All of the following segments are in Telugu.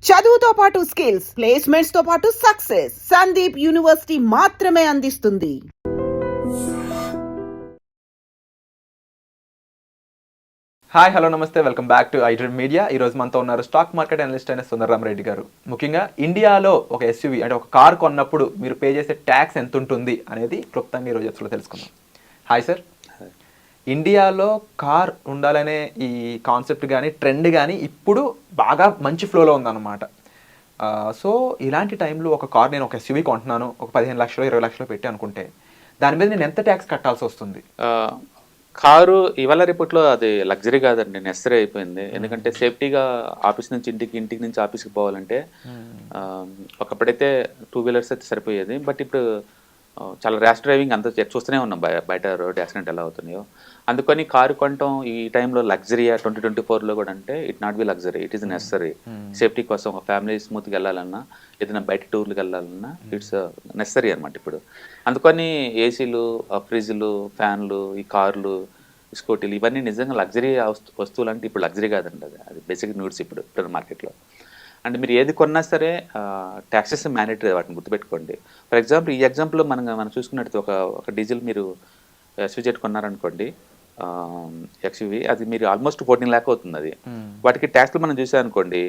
చదువుతో పాటు స్కిల్స్, ప్లేస్మెంట్స్ తో పాటు సక్సెస్ సందీప్ యూనివర్సిటీ మాత్రమే అందిస్తుంది. హాయ్ హలో నమస్తే, welcome back to iDream media. ఈ రోజు మనతో ఉన్నారు స్టాక్ మార్కెట్ అనలిస్ట్ అయిన సుందరరామరెడ్డి గారు. ముఖ్యంగా ఇండియాలో ఒక ఎస్యూవీ అంటే ఒక కార్ కొన్నప్పుడు మీరు పే చేసే ట్యాక్స్ ఎంత ఉంటుంది అనేది క్లుప్తంగా ఈరోజు ఎపిసోడ్లో తెలుసుకుందాం. Hi sir. ఇండియాలో కార్ ఉండాలనే ఈ కాన్సెప్ట్ కానీ ట్రెండ్ కానీ ఇప్పుడు బాగా మంచి ఫ్లోలో ఉందన్నమాట. సో ఇలాంటి టైంలో ఒక కార్ నేను ఒక ఎస్యూవీ కొంటున్నాను, ఒక 15 లక్షలు 20 లక్షలు పెట్టి అనుకుంటే దాని మీద నేను ఎంత ట్యాక్స్ కట్టాల్సి వస్తుంది? కారు ఇవాళ రేపట్లో అది లగ్జరీ కాదండి, నెసరీ అయిపోయింది. ఎందుకంటే సేఫ్టీగా ఆఫీస్ నుంచి ఇంటికి నుంచి ఆఫీస్కి పోవాలంటే ఒకప్పుడైతే 2 వీలర్స్ అయితే సరిపోయేది. బట్ ఇప్పుడు చాలా ర్యాష్ డ్రైవింగ్ అంతా చూస్తూనే ఉన్నాం బయట రోడ్ యాక్సిడెంట్ ఎలా అవుతున్నాయో. అందుకని కారు కొనటం ఈ టైంలో లగ్జరీయా 2024లో కూడా అంటే it not be luxury, it is necessary. Safety కోసం ఒక ఫ్యామిలీ స్మూత్గా వెళ్ళాలన్నా, ఏదైనా బయట టూర్లకు వెళ్ళాలన్నా ఇట్స్ నెసరీ అనమాట ఇప్పుడు. అందుకని ఏసీలు, ఫ్రిడ్జ్లు, ఫ్యాన్లు, ఈ కార్లు, స్కూటీలు ఇవన్నీ నిజంగా లగ్జరీ వస్తువులు అంటే ఇప్పుడు లగ్జరీ కాదండి, అది బేసిక్ నీడ్స్ ఇప్పుడు మార్కెట్లో. అంటే మీరు ఏది కొన్నా సరే ట్యాక్సెస్ మ్యాండేటరీ, వాటిని గుర్తుపెట్టుకోండి. ఫర్ ఎగ్జాంపుల్ ఈ ఎగ్జాంపుల్లో మనం చూసుకున్నట్టు ఒక డీజిల్ మీరు ఎస్యూజెట్ కొన్నారనుకోండి, ఎక్స్యూవీ, అది మీరు ఆల్మోస్ట్ 14 లాక్ అవుతుంది. అది వాటికి ట్యాక్స్లు మనం చూసామనుకోండి,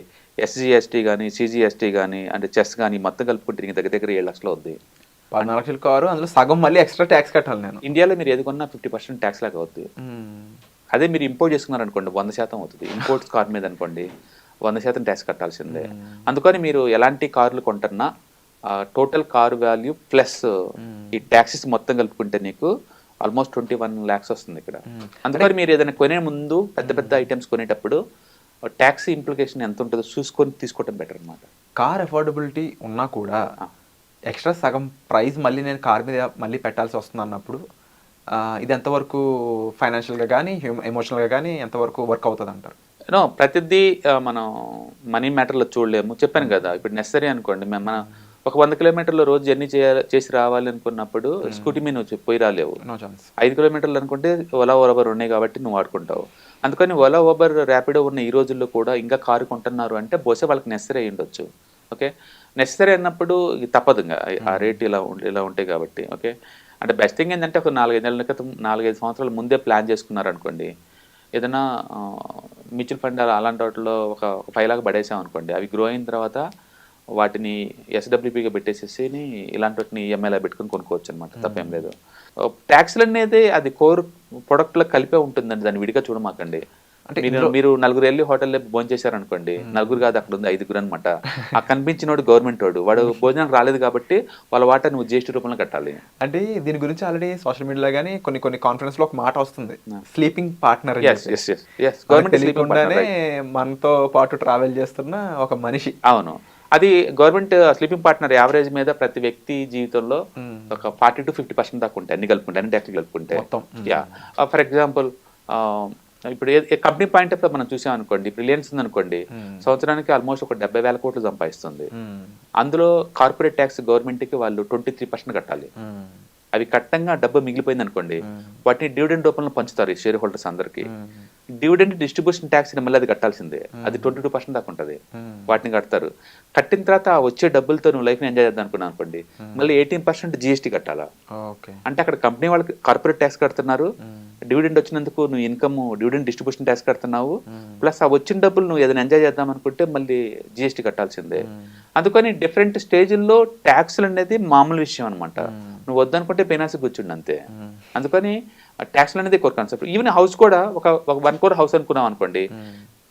ఎస్జీఎస్టీ కానీ సిజిఎస్టీ కానీ అంటే చెస్ కానీ మొత్తం కలుపుకుంటే దగ్గర 7 లక్షలు అవుద్ది. 14 లక్షల కారు, అందులో సగం మళ్ళీ ఎక్స్ట్రా ట్యాక్స్ కట్టాలి నేను. ఇండియాలో మీరు ఏది కొన్నా 50% ట్యాక్స్ లాగా అవుతుంది. అదే మీరు ఇంపోర్ట్ చేసుకున్నారనుకోండి 100% అవుతుంది. ఇంపోర్ట్స్ కార్ మీద అనుకోండి 100% ట్యాక్స్ కట్టాల్సిందే. అందుకని మీరు ఎలాంటి కార్లు కొంటున్నా టోటల్ కార్ వాల్యూ ప్లస్ ఈ ట్యాక్సెస్ మొత్తం కలుపుకుంటే నీకు ఆల్మోస్ట్ 21 lakhs వస్తుంది ఇక్కడ. అందుకని మీరు ఏదైనా కొనే ముందు పెద్ద ఐటమ్స్ కొనేటప్పుడు ట్యాక్స్ ఇంప్లికేషన్ ఎంత ఉంటుందో చూసుకొని తీసుకోవటం బెటర్ అనమాట. కార్ అఫోర్డబిలిటీ ఉన్నా కూడా ఎక్స్ట్రా సగం ప్రైస్ మళ్ళీ నేను కార్ మీద మళ్ళీ పెట్టాల్సి వస్తుంది అన్నప్పుడు ఇది ఎంతవరకు ఫైనాన్షియల్గా కానీ ఎమోషనల్గా కానీ ఎంతవరకు వర్క్ అవుతుంది అంటారు? ప్రతిదీ మనం మనీ మ్యాటర్లో చూడలేము. చెప్పాను కదా, ఇప్పుడు నెసరీ అనుకోండి, మనం ఒక 100 కిలోమీటర్ల రోజు జర్నీ చేసి రావాలి అనుకున్నప్పుడు స్కూటీ మీద నువ్వు పోయి రాలేవు. 5 కిలోమీటర్లు అనుకుంటే ఓలా ఓబర్ ఉన్నాయి కాబట్టి నువ్వు వాడుకుంటావు. అందుకని ఓలా ఓబర్ ర్యాపిడో ఉన్న ఈ రోజుల్లో కూడా ఇంకా కారు కొంటున్నారు అంటే బహుశా వాళ్ళకి నెసరీ అయి ఉండొచ్చు. ఓకే, నెసరీ అన్నప్పుడు తప్పదు, ఇంకా ఆ రేట్ ఇలా ఉంటాయి కాబట్టి. ఓకే, అంటే బెస్ట్ థింగ్ ఏంటంటే ఒక 4-5 సంవత్సరాల ముందే ప్లాన్ చేసుకున్నారు అనుకోండి, ఏదైనా మ్యూచువల్ ఫండ్ అలాంటి వాటిలో ఒక 5 లాక్ పడేసాం అనుకోండి, అవి గ్రో అయిన తర్వాత వాటిని ఎస్డబ్ల్యూపీగా పెట్టేసేసి ఇలాంటి వాటిని ఈఎంఐలా పెట్టుకుని కొనుక్కోవచ్చు అనమాట, తప్పేం లేదు. ట్యాక్స్లు అనేది అది కోర్ ప్రొడక్ట్లో కలిపే ఉంటుందండి, దాన్ని విడిగా చూడమాకండి. అంటే మీరు 4 వెళ్ళి హోటల్లో భోజనం చేశారనుకోండి, 4 కాదు అక్కడ ఉంది 5 అనమాట. ఆ కనిపించినోడు గవర్నమెంట్ వాడు భోజనానికి రాలేదు కాబట్టి వాళ్ళ వాటా నువ్వు జిఎస్టీ రూపంలో కట్టాలి. అంటే దీని గురించి ఆల్రెడీ సోషల్ మీడియాలో కానీ కొన్ని కాన్ఫరెన్స్ లో ఒక మాట వస్తుంది, స్లీపింగ్ పార్ట్నర్. గవర్నమెంట్ మనతో పాటు ట్రావెల్ చేస్తున్న ఒక మనిషి. అవును, అది గవర్నమెంట్ స్లీపింగ్ పార్ట్నర్ యావరేజ్ మీద ప్రతి వ్యక్తి జీవితంలో ఒక 40 to 50% దాకా ఉంటాయి, అన్ని కలుపుకుంటే, అన్ని ట్యాక్స్ కలుపుకుంటే. ఫర్ ఎగ్జాంపుల్ ఇప్పుడు కంపెనీ పాయింట్ ఆఫ్ మనం చూసాం అనుకోండి, రిలయన్స్ ఉందనుకోండి, సంవత్సరానికి ఆల్మోస్ట్ ఒక 70,000 కోట్లు సంపాదిస్తుంది. అందులో కార్పొరేట్ ట్యాక్స్ గవర్నమెంట్కి వాళ్ళు 23% కట్టాలి. అవి కట్టంగా డబ్బు మిగిలిపోయింది అనుకోండి, వాటిని డివిడెండ్ రూపంలో పంచుతారు ఈ షేర్ హోల్డర్స్ అందరికి. డివిడెండ్ డిస్ట్రిబ్యూషన్ ట్యాక్స్ మళ్ళీ అది కట్టాల్సిందే, అది 22% దాకా ఉంటుంది. వాటిని కడతారు. కట్టిన తర్వాత వచ్చే డబ్బులతో నువ్వు లైఫ్ ని ఎంజాయ్ చేద్దాం అనుకున్నావు అనుకోండి, మళ్ళీ 18% జిఎస్టీ కట్టాలా. అంటే అక్కడ కంపెనీ వాళ్ళకి కార్పొరేట్ ట్యాక్స్ కడుతున్నారు, డివిడెండ్ వచ్చినందుకు నువ్వు ఇన్కమ్ డివిడెండ్ డిస్ట్రిబ్యూషన్ ట్యాక్స్ కడుతున్నావు, ప్లస్ ఆ వచ్చిన డబ్బులు నువ్వు ఏదైనా ఎంజాయ్ చేద్దాం అనుకుంటే మళ్ళీ జిఎస్టీ కట్టాల్సిందే. అందుకని డిఫరెంట్ స్టేజ్ల్లో ట్యాక్స్లు అనేది మామూలు విషయం అనమాట. నువ్వు వద్దనుకుంటే ఫైనాన్స్ కూర్చుండి అంతే. అందుకని ట్యాక్స్లు అనేది కోర్ కాన్సెప్ట్. ఈవెన్ హౌస్ కూడా ఒక 1 crore హౌస్ అనుకున్నాం అనుకోండి,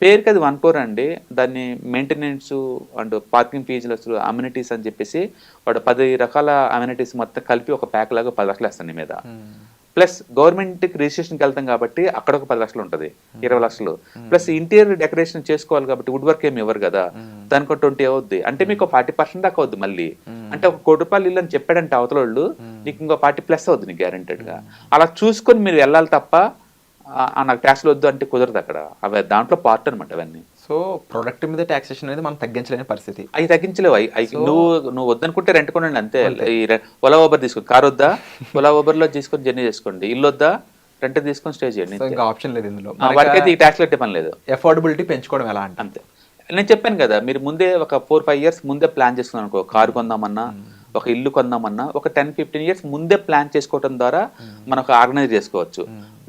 పేరుకి అది 1 crore అండి, దాన్ని మెయింటెనెన్స్ అండ్ పార్కింగ్ ఫీజులు, అమ్యూనిటీస్ అని చెప్పేసి వాడు 10 రకాల అమ్యూనిటీస్ మొత్తం కలిపి ఒక ప్యాక్ లాగా 10 లక్షలు వేస్తాను నీ మీద. ప్లస్ గవర్నమెంట్కి రిజిస్ట్రేషన్కి వెళ్తాం కాబట్టి అక్కడ ఒక 10 లక్షలు ఉంటుంది, 20 లక్షలు. ప్లస్ ఇంటీరియర్ డెకరేషన్ చేసుకోవాలి కాబట్టి వుడ్ వర్క్ ఏమి ఇవ్వరు కదా, దానికి 20 అవుద్ది. అంటే మీకు 40% దాకా అవుద్ది మళ్ళీ. అంటే ఒక 1 కోటి రూపాయలు ఇల్లు అని చెప్పాడంటే అవతల వాళ్ళు నీకు ఇంకో 40+ అవుద్ది నీకు గ్యారెంటెడ్గా. అలా చూసుకొని మీరు వెళ్ళాలి తప్ప నాకు ట్యాక్స్లు వద్దు అంటే కుదరదు అక్కడ. అవి దాంట్లో పార్ట్ అనమాట అవన్నీ. సో ప్రొడక్ట్ మీద ట్యాక్సేషన్ అనేది మనం తగ్గించలేని పరిస్థితి. అవి తగ్గించలేవు. నువ్వు వద్దనుకుంటే రెంట్ కొనండి అంతే. ఓలా ఓబర్ తీసుకోండి, కార్ వద్దా ఓలా ఓబర్లో తీసుకొని జర్నీ చేసుకోండి, ఇల్లు వద్దా రెంట్ తీసుకొని స్టే చేయండి, ఆప్షన్ లేదు ఇందులో. వాటికైతే ఈ ట్యాక్స్ కట్టే పని లేదు. అఫోర్డబిలిటీ పెంచుకోవడం ఎలా అంటే అంతే. నేను చెప్పాను కదా, మీరు ముందే ఒక 4-5 ఇయర్స్ ముందే ప్లాన్ చేసుకున్నాను అనుకో, కారు కొందామన్నా, ఒక ఇల్లు కొందామన్నా ఒక 10-15 ఇయర్స్ ముందే ప్లాన్ చేసుకోవడం ద్వారా మనం ఒక ఆర్గనైజ్ చేసుకోవచ్చు.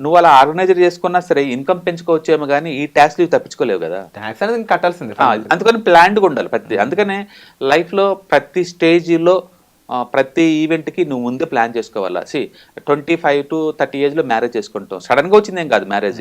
నువ్వు అలా ఆర్గనైజర్ చేసుకున్నా సరే ఇన్కమ్ పెంచుకోవచ్చేమో కానీ ఈ ట్యాక్స్ తప్పించుకోలేవు కదా. ట్యాక్స్ అనేది కట్టాల్సింది. అందుకని ప్లాన్డ్గా ఉండాలి ప్రతి. అందుకనే లైఫ్లో ప్రతి స్టేజ్లో ప్రతి ఈవెంట్కి నువ్వు ముందే ప్లాన్ చేసుకోవాలా. 25 to 30 ఏజ్లో మ్యారేజ్ చేసుకుంటాం, సడన్గా వచ్చింది ఏం కాదు మ్యారేజ్.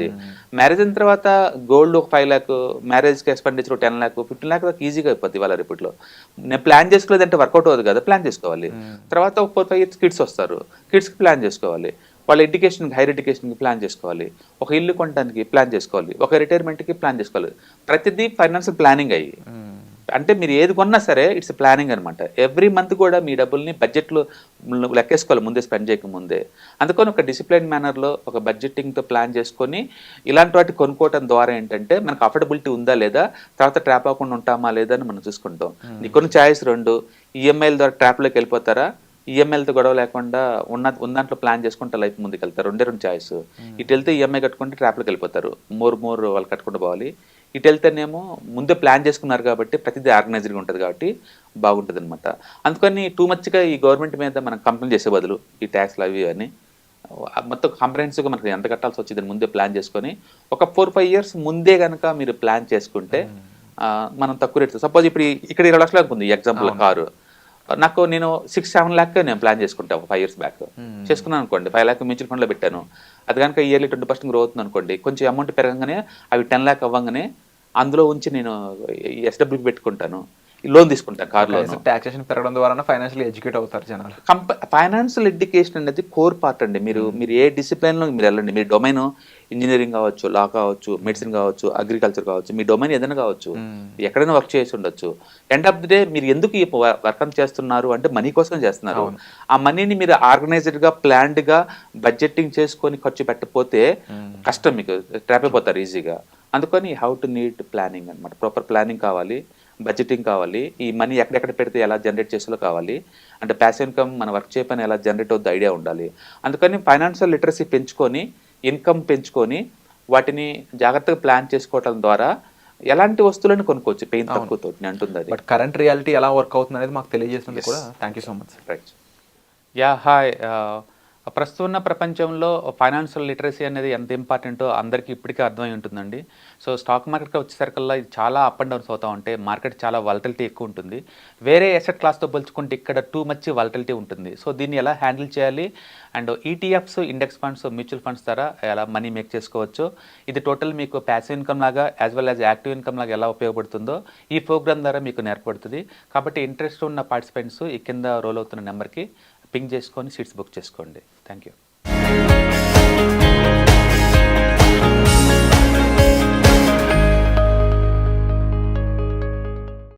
మ్యారేజ్ అయిన తర్వాత గోల్డ్ ఒక 5 lakh, మ్యారేజ్కి ఎక్స్పెండిచర్ 10 lakh, 15 lakh దాకా ఈజీగా అయిపోద్ది ఇవాళ రేపట్లో. నేను ప్లాన్ చేసుకోలేదంటే వర్కౌట్ అవ్వదు కదా, ప్లాన్ చేసుకోవాలి. తర్వాత ఒక 4-5 years కిడ్స్ వస్తారు, కిడ్స్కి ప్లాన్ చేసుకోవాలి, వాళ్ళ ఎడ్యుకేషన్కి, హైయర్ ఎడ్యుకేషన్కి ప్లాన్ చేసుకోవాలి, ఒక ఇల్లు కొనడానికి ప్లాన్ చేసుకోవాలి, ఒక రిటైర్మెంట్కి ప్లాన్ చేసుకోవాలి. ప్రతిదీ ఫైనాన్షియల్ ప్లానింగ్ అయ్యి. అంటే మీరు ఏది కొన్నా సరే ఇట్స్ ప్లానింగ్ అనమాట. ఎవ్రీ మంత్ కూడా మీ డబ్బుల్ని బడ్జెట్లో లెక్కేసుకోవాలి ముందే, స్పెండ్ చేయకముందే. అందుకని ఒక డిసిప్లైన్ మేనర్లో ఒక బడ్జెటింగ్తో ప్లాన్ చేసుకొని ఇలాంటి వాటి కొనుక్కోవడం ద్వారా ఏంటంటే మనకు అఫోర్డబిలిటీ ఉందా లేదా, తర్వాత ట్రాప్ అవ్వకుండా ఉంటామా లేదా అని మనం చూసుకుంటాం. నీ కొన్ని ఛాయిస్ 2, ఈఎంఐల ద్వారా ట్రాప్లోకి వెళ్ళిపోతారా, ఈఎంఐలతో గొడవ లేకుండా ఉన్న దాంట్లో ప్లాన్ చేసుకుంటే లైఫ్ ముందుకు వెళ్తారు. 2 ఛాయిస్. ఇటు వెళ్తే ఈఎంఐ కట్టుకుంటే ట్రాప్లోకి వెళ్ళిపోతారు, మోర్ వాళ్ళు కట్టుకుంటూ పోవాలి. ఇటు వెళ్తేనేమో ముందే ప్లాన్ చేసుకున్నారు కాబట్టి ప్రతిదీ ఆర్గనైజ్డ్గా ఉంటుంది కాబట్టి బాగుంటుంది అనమాట. అందుకని టూ మచ్గా ఈ గవర్నమెంట్ మీద మనం కంప్లైంట్ చేసే బదులు ఈ ట్యాక్స్లు అవి అని మొత్తం కాంప్రహెన్సివ్గా మనకి ఎంత కట్టాల్సి వచ్చింది ముందే ప్లాన్ చేసుకొని ఒక 4-5 years ముందే కనుక మీరు ప్లాన్ చేసుకుంటే మనం తక్కువ రేట్. సపోజ్ ఇప్పుడు ఇక్కడ 20 లక్షలు అనుకుంది ఎగ్జాంపుల్ కారు, నాకు నేను 6-7 lakh నేను ప్లాన్ చేసుకుంటాను ఒక 5 years బ్యాక్ చేసుకున్నాను అనుకోండి. 5 lakh మ్యూచువల్ ఫండ్లో పెట్టాను, అది కనుక ఇయర్లీ 20% గ్రో అవుతుంది అనుకోండి, కొంచెం అమౌంట్ పెరగంగానే అవి 10 lakh అవ్వగానే అందులో ఉంచి నేను ఎస్డబ్ల్యూ పెట్టుకుంటాను, లోన్ తీసుకుంటాను, కార్ లోన్. టాక్సేషన్ పెరగడం ద్వారా ఫైనాన్షియల్ ఎడ్యుకేట్ అవుతారు జనాలు. ఫైనాన్షియల్ ఎడ్యుకేషన్ అనేది కోర్ పార్ట్ అండి. మీరు ఏ డిసిప్లిన్లో మీరు వెళ్ళండి, మీరు డొమైన్ ఇంజనీరింగ్ కావచ్చు, లా కావచ్చు, మెడిసిన్ కావచ్చు, అగ్రికల్చర్ కావచ్చు, మీ డొమైన్ ఏదైనా కావచ్చు, ఎక్కడైనా వర్క్ చేసి ఉండొచ్చు. ఎండ్ ఆఫ్ ది డే మీరు ఎందుకు ఈ వర్క్ చేస్తున్నారు అంటే మనీ కోసం చేస్తున్నారు. ఆ మనీని మీరు ఆర్గనైజ్డ్గా, ప్లాన్డ్గా బడ్జెటింగ్ చేసుకొని ఖర్చు పెట్టకపోతే కష్టం, మీకు ట్రాప్ అయిపోతారు ఈజీగా. అందుకని హౌ టు నీడ్ ప్లానింగ్ అనమాట. ప్రాపర్ ప్లానింగ్ కావాలి, బడ్జెటింగ్ కావాలి, ఈ మనీ ఎక్కడెక్కడ పెడితే ఎలా జనరేట్ చేసేలో కావాలి, అంటే ప్యాసివ్ ఇన్కమ్ మన వర్క్ చేయని ఎలా జనరేట్ అవుద్ది ఐడియా ఉండాలి. అందుకని ఫైనాన్షియల్ లిటరసీ పెంచుకొని, ఇన్కమ్ పెంచుకొని వాటిని జాగ్రత్తగా ప్లాన్ చేసుకోవడం ద్వారా ఎలాంటి వస్తువులను కొనుక్కోవచ్చు పెయిన్ తక్కువతో అంటుంది అది. బట్ కరెంట్ రియాలిటీ ఎలా వర్క్ అవుతుంది అనేది మాకు తెలియజేస్తుంది కూడా. Thank you so much. Right. Yeah, hi. ప్రస్తుతం ఉన్న ప్రపంచంలో ఫైనాన్షియల్ లిటరసీ అనేది ఎంత ఇంపార్టెంటో అందరికీ ఇప్పటికే అర్థమై ఉంటుందండి. సో స్టాక్ మార్కెట్కి వచ్చేసరికల్లా ఇది చాలా అప్ అండ్ డౌన్స్ అవుతూ ఉంటాయి. మార్కెట్ చాలా వాలటిలిటీ ఎక్కువ ఉంటుంది. వేరే అసెట్ క్లాస్తో పోల్చుకుంటే ఇక్కడ టూ మచ్ వాలటిలిటీ ఉంటుంది. సో దీన్ని ఎలా హ్యాండిల్ చేయాలి, and ETFs, index funds, mutual funds ద్వారా ఎలా మనీ మేక్ చేసుకోవచ్చు, ఇది టోటల్ మీకు ప్యాసివ్ ఇన్కమ్ లాగా as well as active income లాగా ఎలా ఉపయోగపడుతుందో ఈ ప్రోగ్రామ్ ద్వారా మీకు నేర్పడుతుంది. కాబట్టి ఇంట్రెస్ట్ ఉన్న పార్టిసిపెంట్స్ ఈ కింద రోల్ అవుతున్న నెంబర్కి పింగ్ చేసుకొని సీట్స్ బుక్ చేసుకోండి. Thank you.